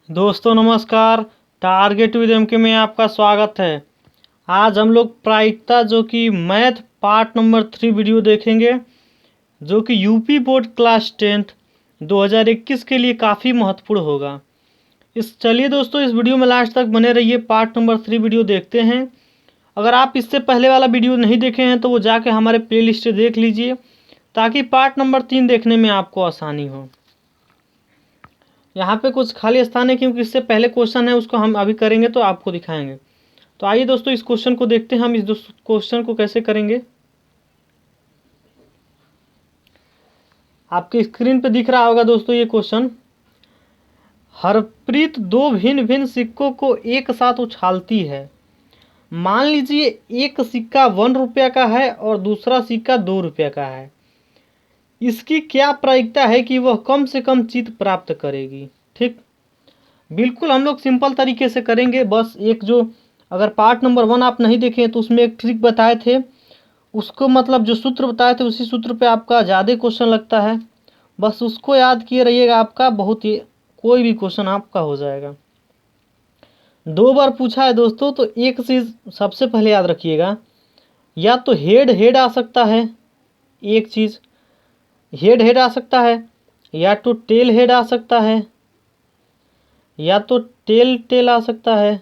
दोस्तों नमस्कार। Target with MK में आपका स्वागत है। आज हम लोग प्रायिकता जो कि मैथ पार्ट नंबर 3 वीडियो देखेंगे, जो कि यूपी बोर्ड क्लास 10 2021 के लिए काफ़ी महत्वपूर्ण होगा। चलिए दोस्तों, इस वीडियो में लास्ट तक बने रहिए। पार्ट नंबर 3 वीडियो देखते हैं। अगर आप इससे पहले वाला वीडियो नहीं देखे हैं तो वो जाके हमारे प्ले लिस्ट देख लीजिए, ताकि पार्ट नंबर 3 देखने में आपको आसानी हो। यहाँ पे कुछ खाली स्थान है क्योंकि इससे पहले क्वेश्चन है, उसको हम अभी करेंगे तो आपको दिखाएंगे। तो आइए दोस्तों, इस क्वेश्चन को देखते हैं हम इस क्वेश्चन को कैसे करेंगे। आपके स्क्रीन पे दिख रहा होगा दोस्तों ये क्वेश्चन। हरप्रीत दो भिन्न भिन्न सिक्कों को एक साथ उछालती है। मान लीजिए एक सिक्का 1 रुपया का है और दूसरा सिक्का 2 रुपया का है। इसकी क्या प्रायिकता है कि वह कम से कम जीत प्राप्त करेगी। ठीक, बिल्कुल हम लोग सिंपल तरीके से करेंगे। बस एक जो अगर पार्ट नंबर 1 आप नहीं देखें तो उसमें एक ट्रिक बताए थे, उसको मतलब जो सूत्र बताए थे उसी सूत्र पे आपका ज़्यादा क्वेश्चन लगता है। बस उसको याद किए रहिएगा, आपका बहुत ही कोई भी क्वेश्चन आपका हो जाएगा। 2 बार पूछा है दोस्तों, तो एक चीज़ सबसे पहले याद रखिएगा, या तो हेड हेड आ सकता है, एक चीज़ हेड हेड आ सकता है, या तो टेल हेड आ सकता है, या तो टेल टेल आ सकता है।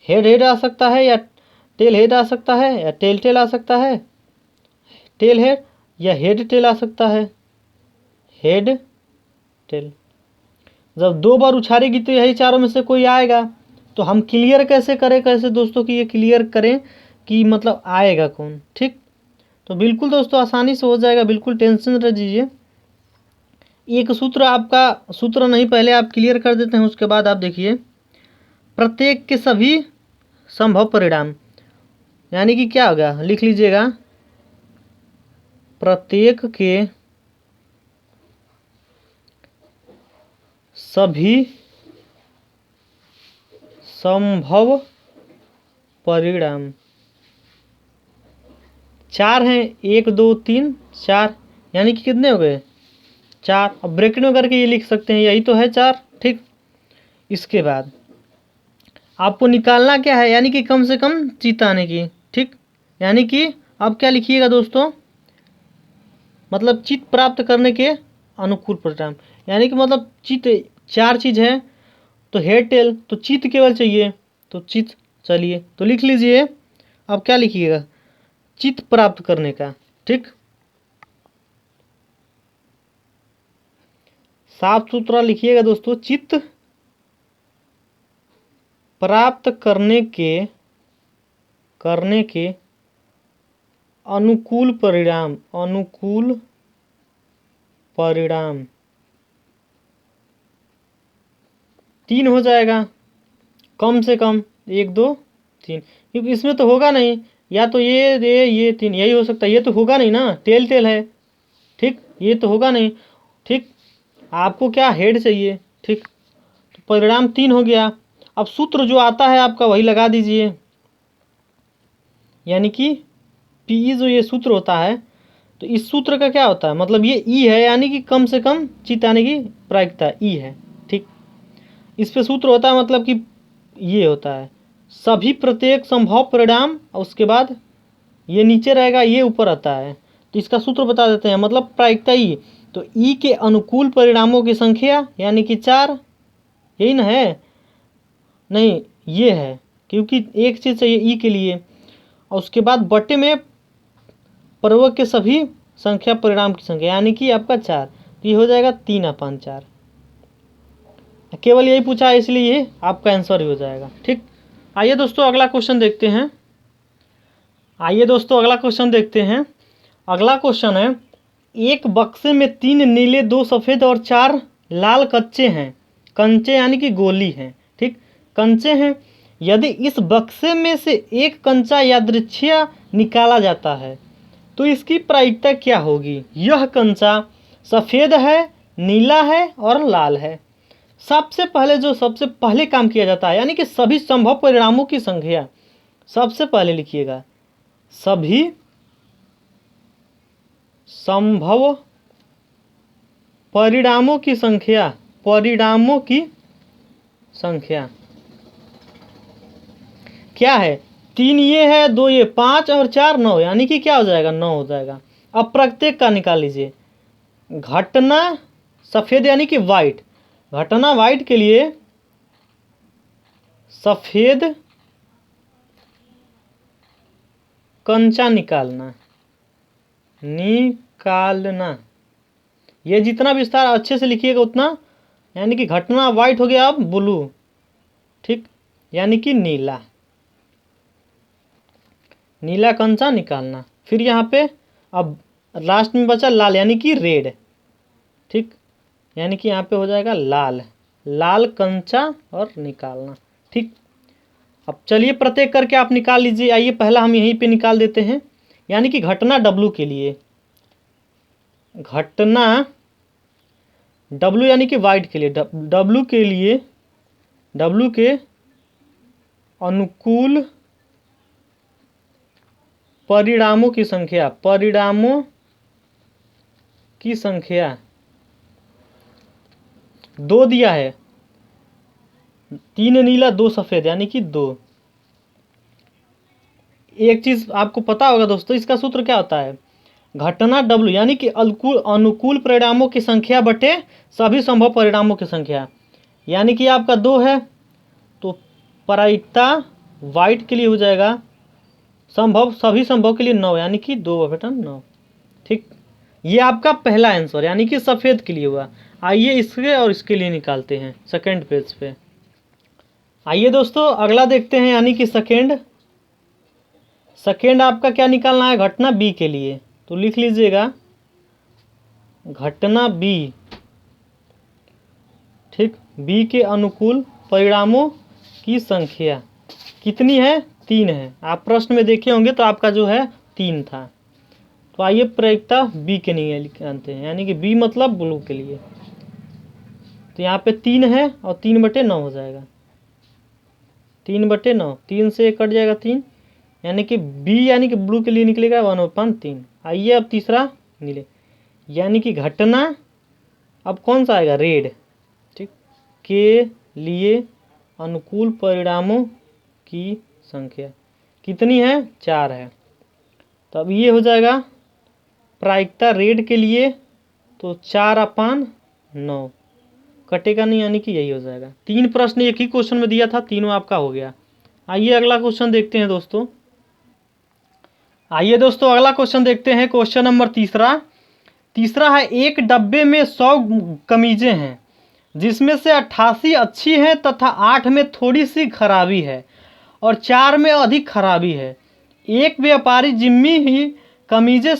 हेड हेड आ सकता है या टेल हेड आ सकता है, या टेल टेल आ सकता है, टेल हेड या हेड टेल आ सकता है, हेड टेल। जब 2 बार उछालेगी तो यही चारों में से कोई आएगा। तो हम क्लियर कैसे करें, कैसे दोस्तों कि ये क्लियर करें कि मतलब आएगा कौन। ठीक, तो बिल्कुल दोस्तों आसानी से हो जाएगा, बिल्कुल टेंशन न दीजिए। एक सूत्र आपका सूत्र नहीं, पहले आप क्लियर कर देते हैं, उसके बाद आप देखिए प्रत्येक के सभी संभव परिणाम, यानी कि क्या होगा, लिख लीजिएगा प्रत्येक के सभी संभव परिणाम। 4 हैं, 1 2 3 4, यानी कि कितने हो गए 4। अब ब्रैकेट में करके ये लिख सकते हैं, यही तो है 4। ठीक, इसके बाद आपको निकालना क्या है, यानी कि कम से कम जीत आने की। ठीक, यानी कि अब क्या लिखिएगा दोस्तों, मतलब चित प्राप्त करने के अनुकूल परिणाम, यानी कि मतलब चित 4 चीज़ है तो हेड टेल, तो चित केवल चाहिए तो चित। चलिए तो लिख लीजिए, अब क्या लिखिएगा, चित प्राप्त करने का। ठीक, साफ सुथरा लिखिएगा दोस्तों, चित प्राप्त करने के अनुकूल परिणाम, अनुकूल परिणाम 3 हो जाएगा कम से कम, 1 2 3, क्योंकि इसमें तो होगा नहीं, या तो ये 3 यही हो सकता है, ये तो होगा नहीं ना, टेल टेल है। ठीक, ये तो होगा नहीं। ठीक, आपको क्या हेड चाहिए। ठीक, तो परिणाम 3 हो गया। अब सूत्र जो आता है आपका वही लगा दीजिए, यानी कि पी जो ये सूत्र होता है, तो इस सूत्र का क्या होता है, मतलब ये ई है, यानी कि कम से कम चित आने की प्रायिकता ई है। ठीक, इस पे सूत्र होता है, मतलब कि ये होता है सभी प्रत्येक संभव परिणाम, और उसके बाद ये नीचे रहेगा, ये ऊपर आता है। तो इसका सूत्र बता देते हैं, मतलब प्रायिकता ई, तो ई के अनुकूल परिणामों की संख्या यानी कि 4, यही ना है, नहीं ये है, क्योंकि एक चीज़ चाहिए ई के लिए, और उसके बाद बटे में प्रवर्ग के सभी संख्या परिणाम की संख्या, यानी कि आपका 4, तो ये हो जाएगा 3/4। केवल यही पूछा है, इसलिए ये आपका आंसर ही हो जाएगा। ठीक, आइए दोस्तों अगला क्वेश्चन देखते हैं। अगला क्वेश्चन है, एक बक्से में 3 नीले 2 सफ़ेद और 4 लाल कच्चे हैं, कंचे यानी कि गोली हैं। ठीक, कंचे हैं। यदि इस बक्से में से एक कंचा यादृच्छिक निकाला जाता है तो इसकी प्रायिकता क्या होगी। यह कंचा सफ़ेद है, नीला है और लाल है। सबसे पहले काम किया जाता है, यानी कि सभी संभव परिणामों की संख्या सबसे पहले लिखिएगा, सभी संभव परिणामों की संख्या, परिणामों की संख्या क्या है? 3 ये है, 2 ये, 5 और 4 9, यानी कि क्या हो जाएगा? 9 हो जाएगा। अब प्रत्येक का निकाल लीजिए। घटना सफ़ेद यानी कि वाइट, घटना वाइट के लिए सफ़ेद कंचा निकालना, ये जितना विस्तार अच्छे से लिखिएगा उतना, यानी कि घटना वाइट हो गया, अब ब्लू, ठीक, यानी कि नीला, नीला कंचा निकालना। फिर यहाँ पे अब लास्ट में बचा लाल यानी कि रेड, ठीक, यानी कि यहाँ पे हो जाएगा लाल, लाल कंचा और निकालना, ठीक। अब चलिए प्रत्येक करके आप निकाल लीजिए। आइए पहला हम यहीं पे निकाल देते हैं, यानी कि घटना W के लिए, घटना W यानी कि वाइट के लिए, W के लिए, W के अनुकूल परिणामों की संख्या, परिणामों की संख्या 2 दिया है, 3 नीला 2 सफ़ेद यानी कि 2। एक चीज़ आपको पता होगा दोस्तों, इसका सूत्र क्या होता है? घटना W यानी कि अनुकूल परिणामों की संख्या बटे सभी संभव परिणामों की संख्या, यानी कि आपका 2 है तो प्रायिकता वाइट के लिए हो जाएगा सभी संभव के लिए 9, यानी कि 2/9, ठीक। ये आपका पहला आंसर यानी कि सफ़ेद के लिए हुआ। आइए इसके और इसके लिए निकालते हैं सेकंड पेज पे। आइए दोस्तों अगला देखते हैं, यानी कि सेकेंड आपका क्या निकालना है? घटना B के लिए, तो लिख लीजिएगा घटना B, ठीक, B के अनुकूल परिणामों की संख्या कितनी है? 3 है। आप प्रश्न में देखे होंगे तो आपका जो है 3 था। तो आइए प्रायिकता B के लिए निकालते हैं, यानी कि B मतलब ब्लू के लिए, तो यहाँ पे 3 है और 3/9 हो जाएगा, 3/9, 3 से कट जाएगा 3, यानी कि B यानी कि ब्लू के लिए निकलेगा 1/3। आइए अब तीसरा नीले, यानी कि घटना अब कौन सा आएगा? रेड, ठीक, के लिए अनुकूल परिणामों की संख्या कितनी है? 4 है। तो अब ये हो जाएगा प्रायिकता रेड के लिए, तो 4/9 कटेगा नहीं, यानी कि यही हो जाएगा। 3 प्रश्न एक ही क्वेश्चन में दिया था, तीनों आपका हो गया। आइए अगला क्वेश्चन देखते हैं दोस्तों। आइए दोस्तों अगला क्वेश्चन देखते हैं, क्वेश्चन नंबर तीसरा है, एक डब्बे में 100 कमीजें हैं जिसमें से 88 अच्छी हैं तथा 8 में थोड़ी सी खराबी है और 4 में अधिक खराबी है। एक व्यापारी जिम्मी ही कमीजें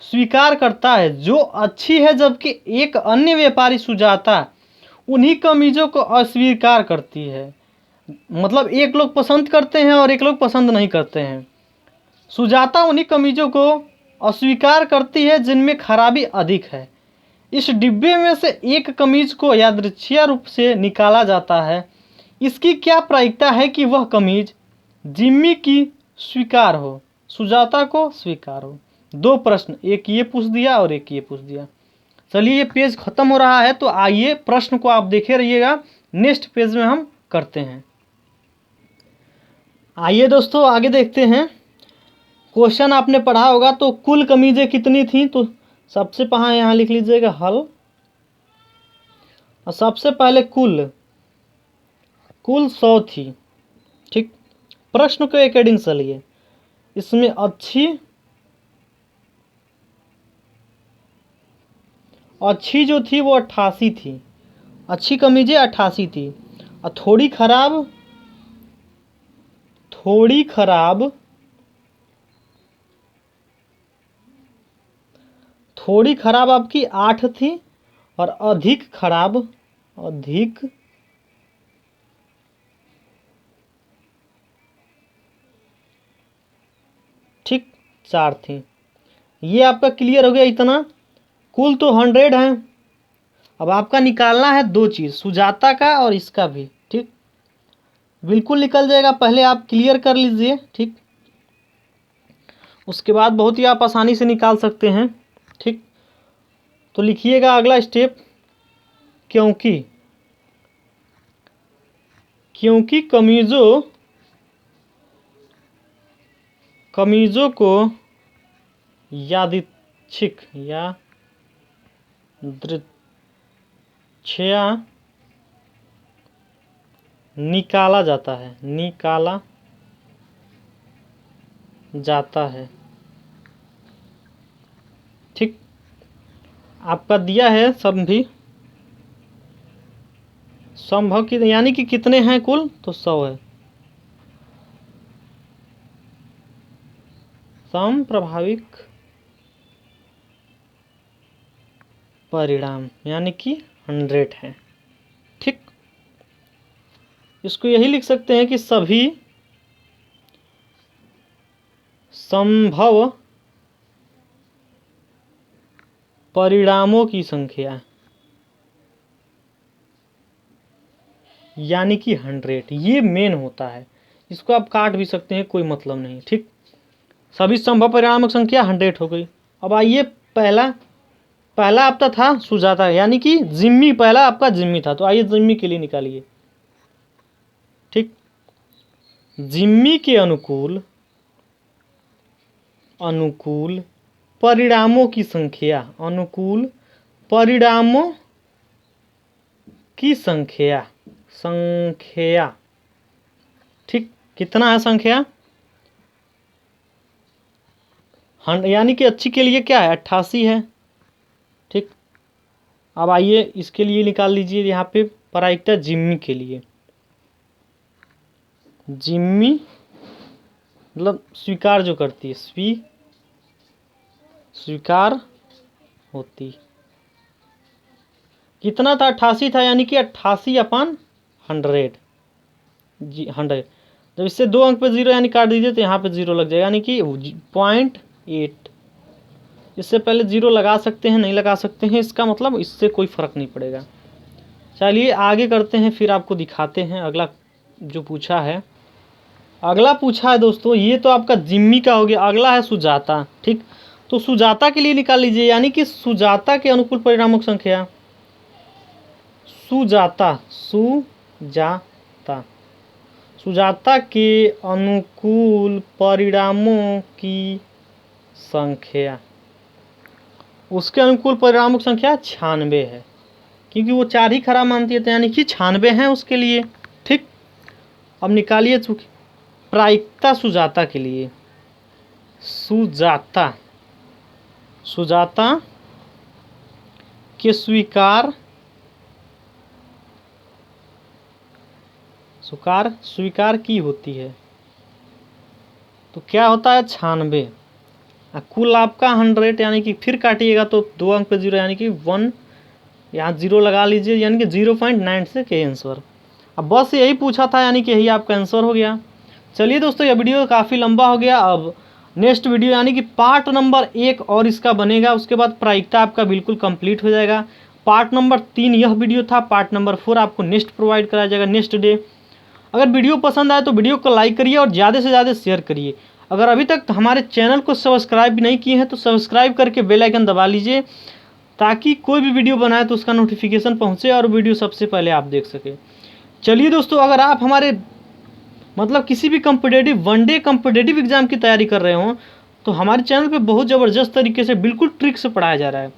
स्वीकार करता है जो अच्छी है, जबकि एक अन्य व्यापारी सुजाता उन्हीं कमीजों को अस्वीकार करती है। मतलब एक लोग पसंद करते हैं और एक लोग पसंद नहीं करते हैं। सुजाता उन्हीं कमीजों को अस्वीकार करती है जिनमें खराबी अधिक है। इस डिब्बे में से एक कमीज को यादृच्छिक रूप से निकाला जाता है। इसकी क्या प्रायिकता है कि वह कमीज जिम्मी की स्वीकार हो, सुजाता को स्वीकार हो? 2 प्रश्न, एक ये पूछ दिया और एक ये पूछ दिया। चलिए ये पेज खत्म हो रहा है, तो आइए प्रश्न को आप देखे रहिएगा, नेक्स्ट पेज में हम करते हैं। आइए दोस्तों आगे देखते हैं। क्वेश्चन आपने पढ़ा होगा, तो कुल कमीजें कितनी थी? तो सबसे पहले यहाँ लिख लीजिएगा हल, और सबसे पहले कुल 100 थी, ठीक। प्रश्न के अकॉर्डिंग चलिए, इसमें अच्छी जो थी वो 88 थी, अच्छी कमीजें 88 थी, और थोड़ी खराब आपकी 8 थी, और अधिक खराब ठीक 4 थी। ये आपका क्लियर हो गया इतना। कुल तो 100 है। अब आपका निकालना है 2 चीज़, सुजाता का और इसका भी, ठीक, बिल्कुल निकल जाएगा। पहले आप क्लियर कर लीजिए, ठीक, उसके बाद बहुत ही आप आसानी से निकाल सकते हैं, ठीक। तो लिखिएगा अगला स्टेप, क्योंकि क्योंकि कमीजों को यादृच्छिक निकाला जाता है। ठीक, आपका दिया है संभव की यानी कि कितने हैं कुल, तो 100 है। समप्रभाविक परिणाम यानी कि 100 है। ठीक, इसको यही लिख सकते हैं कि सभी संभव परिणामों की संख्या यानी कि 100, ये मेन होता है। इसको आप काट भी सकते हैं, कोई मतलब नहीं। ठीक, सभी संभव परिणामों की संख्या 100 हो गई। अब आइए, पहला आपका था सुजाता यानी कि जिम्मी, पहला आपका जिम्मी था, तो आइए जिम्मी के लिए निकालिए। ठीक, जिम्मी के अनुकूल परिणामों की संख्या, संख्या। ठीक, कितना है संख्या? यानी कि अच्छी के लिए क्या है, 88 है। ठीक, अब आइए इसके लिए निकाल लीजिए यहाँ पे प्रायिकता जिम्मी के लिए। जिम्मी मतलब स्वीकार जो करती है, स्वीकार होती। कितना था? 88 था, यानी कि 88/100 जी 100। जब इससे 2 अंक पे 0 यानी काट दीजिए तो यहाँ पे 0 लग जाएगा, यानी कि 0.8। इससे पहले 0 लगा सकते हैं, नहीं लगा सकते हैं, इसका मतलब इससे कोई फ़र्क नहीं पड़ेगा। चलिए आगे करते हैं, फिर आपको दिखाते हैं अगला जो पूछा है। अगला पूछा है दोस्तों, ये तो आपका जिम्मी का हो गया। अगला है सुजाता। ठीक, तो सुजाता के लिए निकाल लीजिए, यानी कि सुजाता के अनुकूल परिणामों की संख्या। सुजाता के अनुकूल परिणामों की संख्या, उसके अनुकूल परिणामों की संख्या 96 है, क्योंकि वो 4 ही खराब मानती है, तो यानी कि 96 है उसके लिए। ठीक, अब निकालिए प्रायिकता सुजाता के लिए। सुजाता के स्वीकार की होती है, तो क्या होता है 96। कुल आपका 100, यानी कि फिर काटिएगा तो 2 अंक पे 0 यानी कि 1, यहाँ 0 लगा लीजिए, यानी कि 0.96 के आंसर। अब बस यही पूछा था, यानी कि यही आपका आंसर हो गया। चलिए दोस्तों, यह वीडियो काफ़ी लंबा हो गया। अब नेक्स्ट वीडियो यानी कि पार्ट नंबर 1 और इसका बनेगा, उसके बाद प्रायिकता आपका बिल्कुल कंप्लीट हो जाएगा। पार्ट नंबर 3 यह वीडियो था, पार्ट नंबर 4 आपको नेक्स्ट प्रोवाइड कराया जाएगा नेक्स्ट डे। अगर वीडियो पसंद आए तो वीडियो को लाइक करिए और ज़्यादा से ज़्यादा शेयर करिए। अगर अभी तक हमारे चैनल को सब्सक्राइब भी नहीं किए हैं तो सब्सक्राइब करके बेल आइकन दबा लीजिए, ताकि कोई भी वीडियो बनाए तो उसका नोटिफिकेशन पहुंचे और वीडियो सबसे पहले आप देख सकें। चलिए दोस्तों, अगर आप हमारे मतलब किसी भी कॉम्पिटेटिव वनडे कॉम्पिटेटिव एग्जाम की तैयारी कर रहे हों तो हमारे चैनल पे बहुत ज़बरदस्त तरीके से बिल्कुल ट्रिक से पढ़ाया जा रहा है।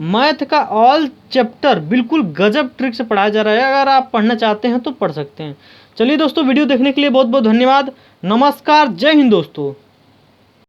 मैथ का ऑल चैप्टर बिल्कुल गजब ट्रिक से पढ़ाया जा रहा है। अगर आप पढ़ना चाहते हैं तो पढ़ सकते हैं। चलिए दोस्तों, वीडियो देखने के लिए बहुत बहुत धन्यवाद। नमस्कार, जय हिंद दोस्तों।